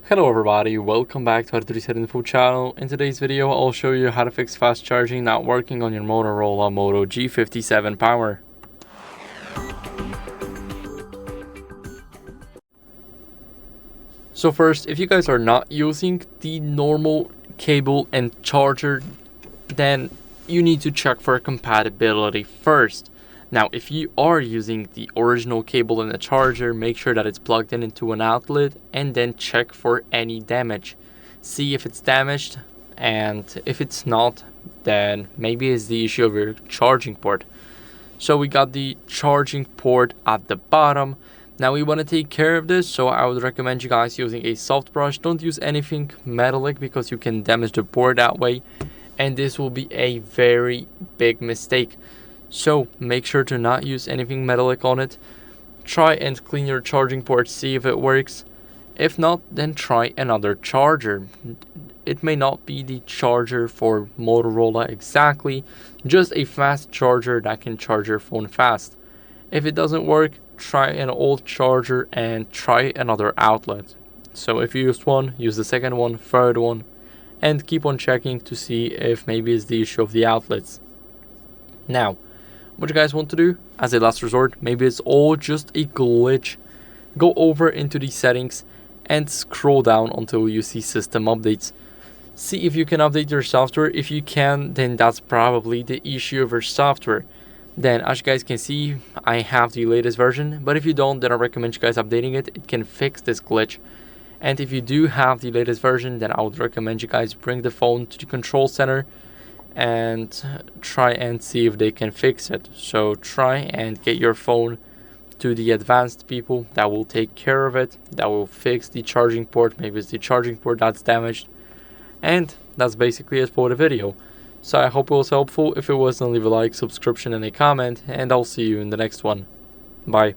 Hello everybody, welcome back to HardReset.Info channel. In today's video, I'll show you how to fix fast charging not working on your Motorola Moto G57 Power. So first, if you guys are not using the normal cable and charger, then you need to check for compatibility first. Now, if you are using the original cable and the charger, make sure that it's plugged in into an outlet and then check for any damage. See if it's damaged, and if it's not, then maybe it's the issue of your charging port. So we got the charging port at the bottom. Now we want to take care of this, so I would recommend you guys using a soft brush. Don't use anything metallic because you can damage the board that way, and this will be a very big mistake. So make sure to not use anything metallic on it. Try and clean your charging port, see if it works. If not, then try another charger. It may not be the charger for Motorola exactly, just a fast charger that can charge your phone fast. If it doesn't work, try an old charger and try another outlet. So if you used one, use the second one, third one, and keep on checking to see if maybe it's the issue of the outlets. Now, what you guys want to do as a last resort, maybe it's all just a glitch, go over into the settings and scroll down until you see system updates. See if you can update your software. If you can, then that's probably the issue of your software. Then as you guys can see, I have the latest version, but if you don't, then I recommend you guys updating it. It can fix this glitch. And if you do have the latest version, then I would recommend you guys bring the phone to the control center and try and see if they can fix it. So try and get your phone to the advanced people that will take care of it, that will fix the charging port. Maybe it's the charging port that's damaged. And that's basically it for the video. So I hope it was helpful. If it was, then leave a like, subscription, and a comment, and I'll see you in the next one. Bye.